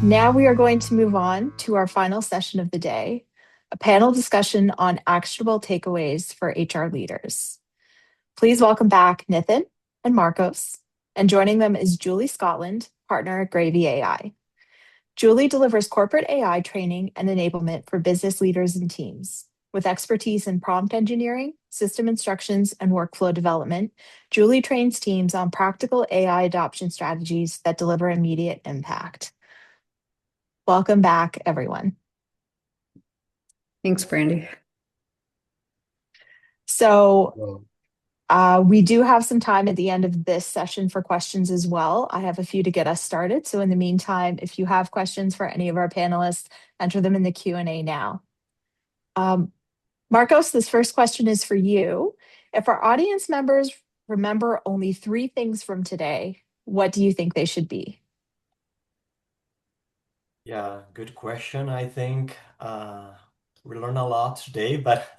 Now we are going to move on to our final session of the day, a panel discussion on actionable takeaways for HR leaders. Please welcome back Nitin and Marcos, and joining them is Julie Scotland, partner at Gravy AI. Julie delivers corporate AI training and enablement for business leaders and teams. With expertise in prompt engineering, system instructions, and workflow development, Julie trains teams on practical AI adoption strategies that deliver immediate impact. Welcome back, everyone. Thanks, Brandy. So we do have some time at the end of this session for questions as well. I have a few to get us started. So in the meantime, if you have questions for any of our panelists, enter them in the Q&A now. Marcos, this first question is for you. If our audience members remember only 3 things from today, what do you think they should be? Yeah, good question. I think we learned a lot today, but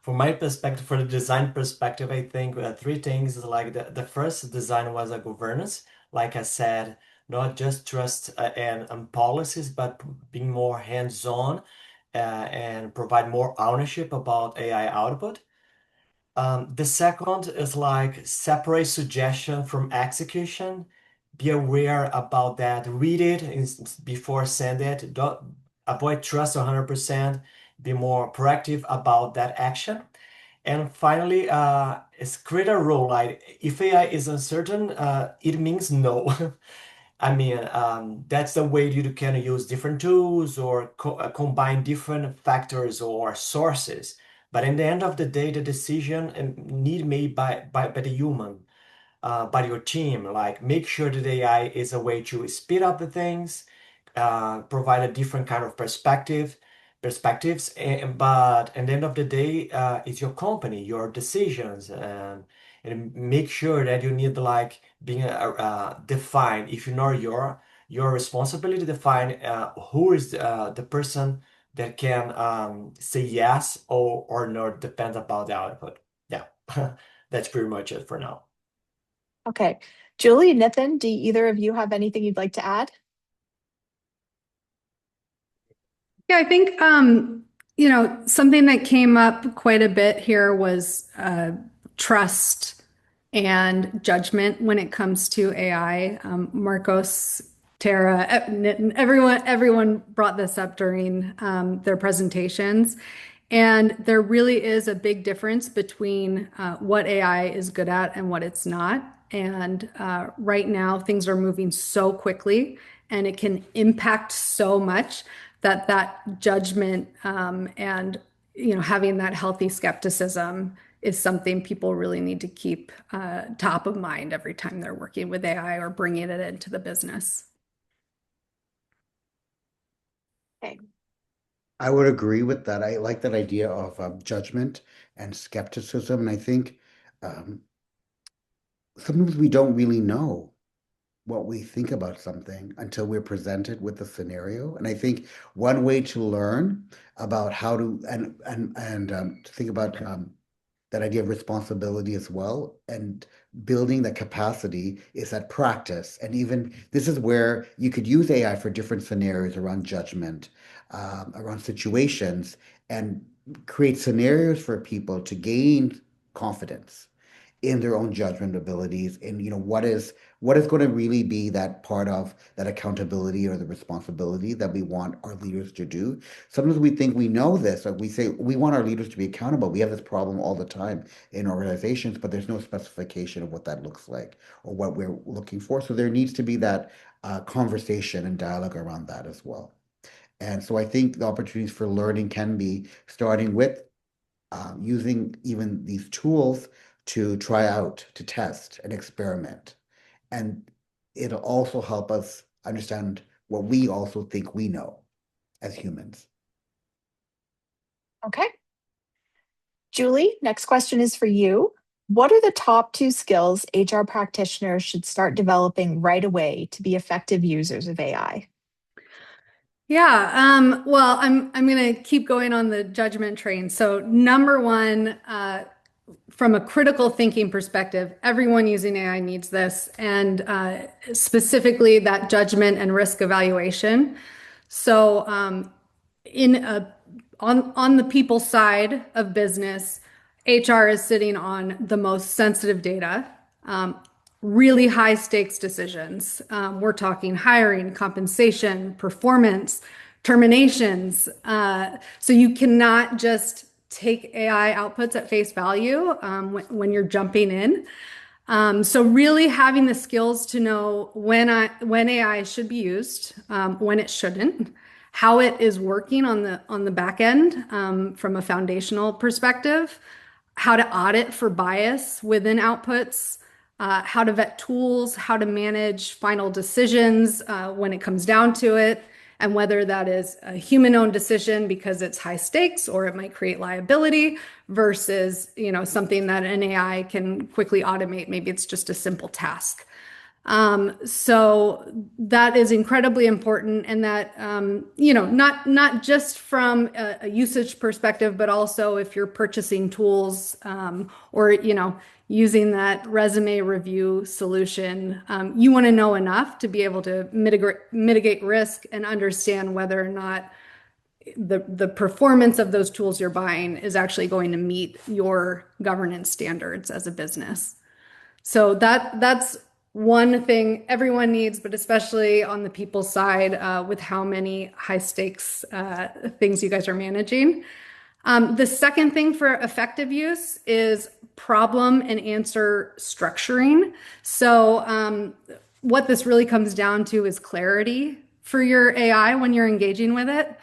from my perspective, for the design perspective, I think 3 things is like the first design was a governance. Like I said, not just trust and policies, but being more hands-on and provide more ownership about AI output. The second is like separate suggestion from execution. Be aware about that. Read it before send it. Don't avoid trust 100%. Be more proactive about that action. And finally, it's create a rule. Like if AI is uncertain, it means no. I mean, that's the way you can use different tools or combine different factors or sources. But in the end of the day, the decision need made by the human, by your team. Like make sure that AI is a way to speed up the things, provide a different kind of perspectives. But at the end of the day, it's your company, your decisions, and make sure that you need like being defined. If you know your responsibility to define who is the person that can say yes or no, depends about the output. Yeah, that's pretty much it for now. Okay. Julie, Nitin, do either of you have anything you'd like to add? Yeah, I think something that came up quite a bit here was trust and judgment when it comes to AI. Marcos, Tara, Nitin, everyone brought this up during their presentations. And there really is a big difference between what AI is good at and what it's not. And right now, things are moving so quickly and it can impact so much that judgment and having that healthy skepticism is something people really need to keep top of mind every time they're working with AI or bringing it into the business. Okay. I would agree with that. I like that idea of judgment and skepticism. And I think um, sometimes we don't really know what we think about something until we're presented with the scenario. And I think one way to learn about how to and to think about that idea of responsibility as well and building that capacity is that practice. And even this is where you could use AI for different scenarios around judgment, around situations, and create scenarios for people to gain confidence in their own judgment abilities and what is going to really be that part of that accountability or the responsibility that we want our leaders to do. Sometimes we think we know this, like we say we want our leaders to be accountable. We have this problem all the time in organizations, but there's no specification of what that looks like or what we're looking for. So there needs to be that conversation and dialogue around that as well. And so I think the opportunities for learning can be starting with using even these tools to try out, to test and experiment. And it'll also help us understand what we also think we know as humans. Okay. Julie, next question is for you. What are the top 2 skills HR practitioners should start developing right away to be effective users of AI? Yeah, well, I'm gonna keep going on the judgment train. So number one, from a critical thinking perspective, everyone using AI needs this, and specifically that judgment and risk evaluation. So, in a on the people side of business, HR is sitting on the most sensitive data, um, really high stakes decisions. We're talking hiring, compensation, performance, terminations. So you cannot just take AI outputs at face value when you're jumping in. So really having the skills to know when AI should be used, when it shouldn't, how it is working on the back end from a foundational perspective, how to audit for bias within outputs, how to vet tools, how to manage final decisions when it comes down to it, and whether that is a human-owned decision because it's high stakes or it might create liability versus, something that an AI can quickly automate. Maybe it's just a simple task. So that is incredibly important, and that not just from a usage perspective, but also if you're purchasing tools or using that resume review solution, you want to know enough to be able to mitigate risk and understand whether or not the performance of those tools you're buying is actually going to meet your governance standards as a business. So that's one thing everyone needs, but especially on the people side with how many high stakes things you guys are managing. The second thing for effective use is problem and answer structuring. So what this really comes down to is clarity for your AI when you're engaging with it,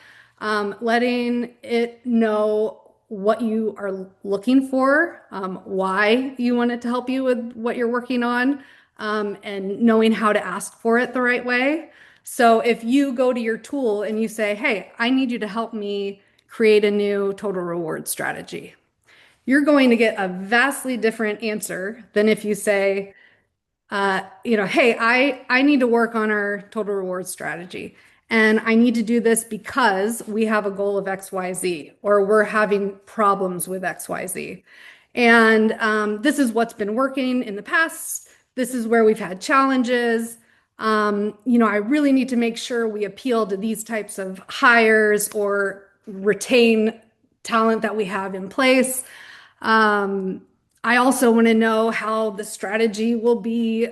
letting it know what you are looking for, why you want it to help you with what you're working on, and knowing how to ask for it the right way. So if you go to your tool and you say, hey, I need you to help me create a new total reward strategy, you're going to get a vastly different answer than if you say, hey, I need to work on our total reward strategy. And I need to do this because we have a goal of XYZ, or we're having problems with XYZ. And this is what's been working in the past. This is where we've had challenges. I really need to make sure we appeal to these types of hires or retain talent that we have in place. I also want to know how the strategy will be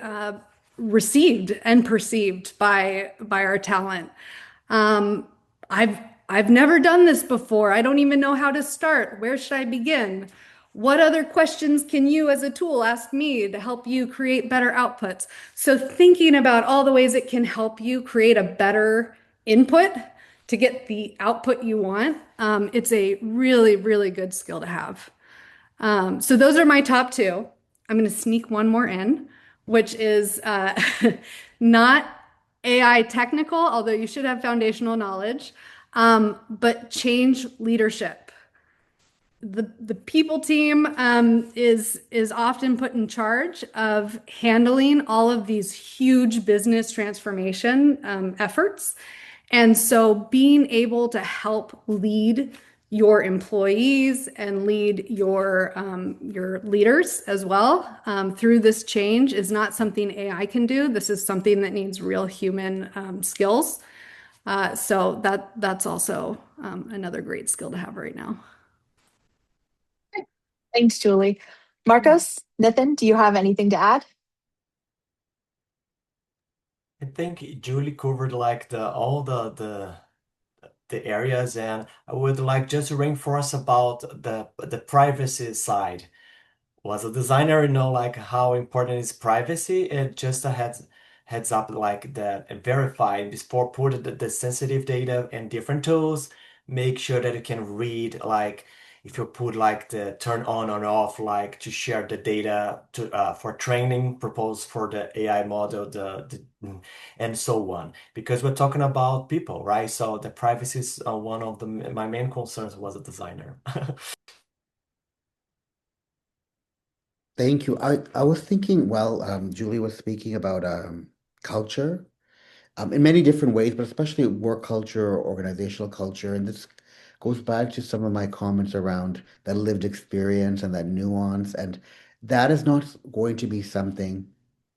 received and perceived by our talent. Um, I've never done this before. I don't even know how to start. Where should I begin? What other questions can you as a tool ask me to help you create better outputs? So thinking about all the ways it can help you create a better input to get the output you want, it's a really, really good skill to have. So those are my top two. I'm going to sneak one more in, which is not AI technical, although you should have foundational knowledge, but change leadership. The people team is often put in charge of handling all of these huge business transformation efforts. And so being able to help lead your employees and lead your leaders as well through this change is not something AI can do. This is something that needs real human skills. So that's also another great skill to have right now. Thanks, Julie. Marcos, Nitin, do you have anything to add? I think Julie covered like all the areas, and I would like just to reinforce about the privacy side. Was a designer, like how important is privacy? It just a heads up like that and verify before put the sensitive data in different tools. Make sure that you can read like if you put like the turn on or off like to share the data to for training purpose for the AI model and so on, because we're talking about people, right? So the privacy is one of my main concerns was a designer. Thank you. I was thinking, well, Julie was speaking about culture in many different ways, but especially work culture, organizational culture. And this goes back to some of my comments around that lived experience and that nuance. And that is not going to be something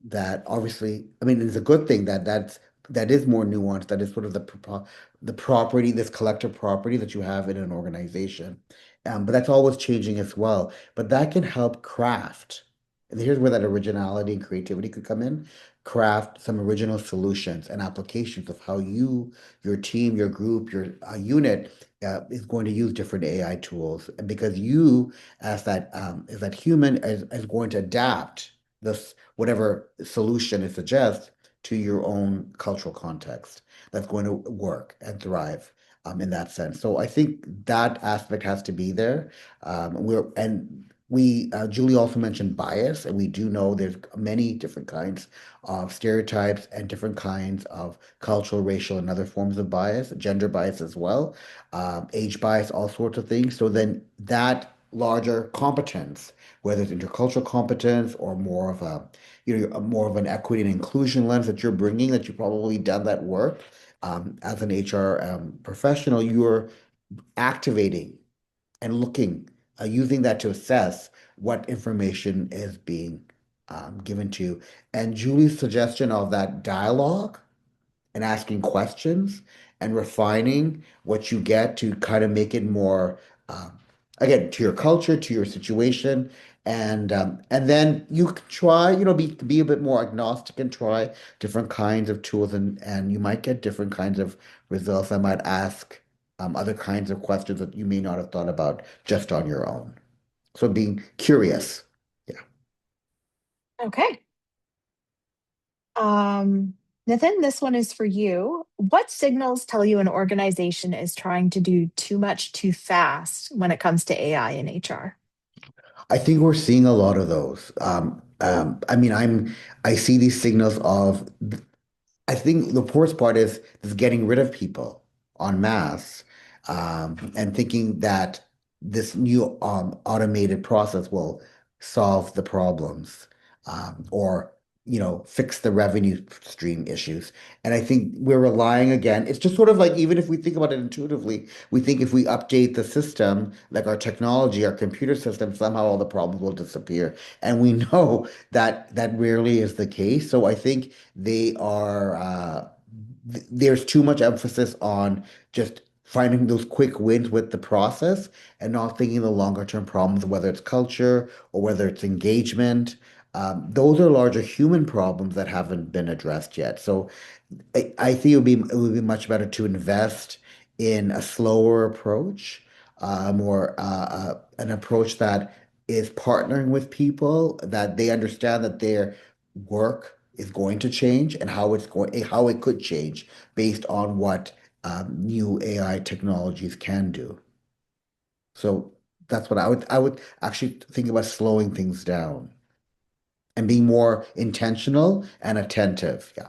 that obviously, I mean, it's a good thing that is more nuanced, that is sort of the property, this collective property that you have in an organization. But that's always changing as well. But that can help craft, and here's where that originality and creativity could come in, craft some original solutions and applications of how you, your team, your group, your unit is going to use different AI tools. And because you, as that human, is going to adapt this whatever solution it suggests to your own cultural context that's going to work and thrive in that sense. So I think that aspect has to be there. Julie also mentioned bias, and we do know there's many different kinds of stereotypes and different kinds of cultural, racial, and other forms of bias, gender bias as well, age bias, all sorts of things. So then that larger competence, whether it's intercultural competence or more of more of an equity and inclusion lens that you're bringing, that you've probably done that work as an HR professional, you're activating and looking, using that to assess what information is being given to you. And Julie's suggestion of that dialogue and asking questions and refining what you get to kind of make it more, um, again, to your culture, to your situation. And then you can try, be a bit more agnostic and try different kinds of tools, and you might get different kinds of results. I might ask other kinds of questions that you may not have thought about just on your own. So being curious. Yeah. Okay. Nitin, this one is for you. What signals tell you an organization is trying to do too much too fast when it comes to AI in HR? I think we're seeing a lot of those. I mean, I see these signals of, I think the worst part is getting rid of people en masse, and thinking that this new automated process will solve the problems, or fix the revenue stream issues. And I think we're relying again. It's just sort of like, even if we think about it intuitively, we think if we update the system, like our technology, our computer system, somehow all the problems will disappear. And we know that that rarely is the case. So I think there's too much emphasis on just finding those quick wins with the process and not thinking the longer term problems, whether it's culture or whether it's engagement. Those are larger human problems that haven't been addressed yet. So I think it would be much better to invest in a slower approach, more an approach that is partnering with people, that they understand that their work is going to change and how it could change based on what new AI technologies can do. So that's what I would actually think about slowing things down and being more intentional and attentive. Yeah.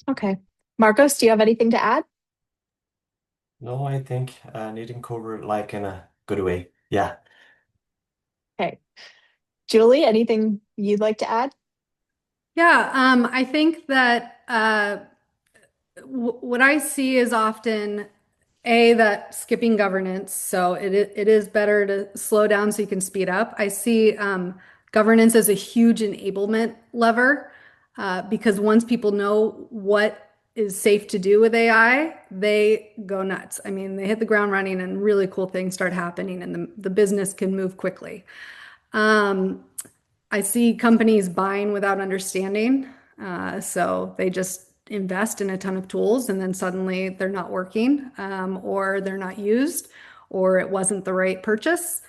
Okay. Marcos, do you have anything to add? No, I think Nitin covered like in a good way. Yeah. Okay. Julie, anything you'd like to add? Yeah, I think that what I see is often that skipping governance. So it is better to slow down so you can speed up. I see governance as a huge enablement lever, because once people know what is safe to do with AI, they go nuts. I mean, they hit the ground running and really cool things start happening, and the business can move quickly. Um, I see companies buying without understanding. So they just invest in a ton of tools and then suddenly they're not working, or they're not used, or it wasn't the right purchase.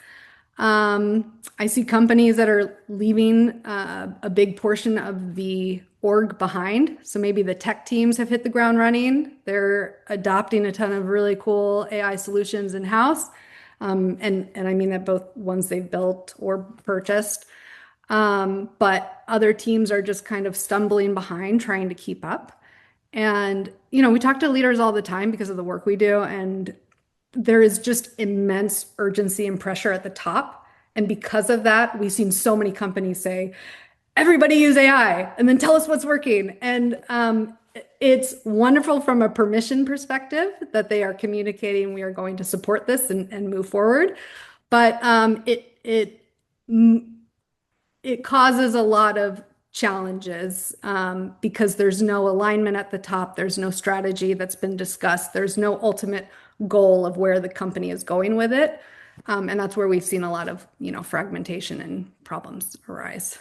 I see companies that are leaving a big portion of the org behind. So maybe the tech teams have hit the ground running. They're adopting a ton of really cool AI solutions in-house. And I mean that both ones they've built or purchased. But other teams are just kind of stumbling behind, trying to keep up. And, we talk to leaders all the time because of the work we do, and there is just immense urgency and pressure at the top. And because of that, we've seen so many companies say, everybody use AI and then tell us what's working. And it's wonderful from a permission perspective that they are communicating, we are going to support this and move forward. But it causes a lot of challenges because there's no alignment at the top. There's no strategy that's been discussed. There's no ultimate goal of where the company is going with it. And that's where we've seen a lot of, fragmentation and problems arise.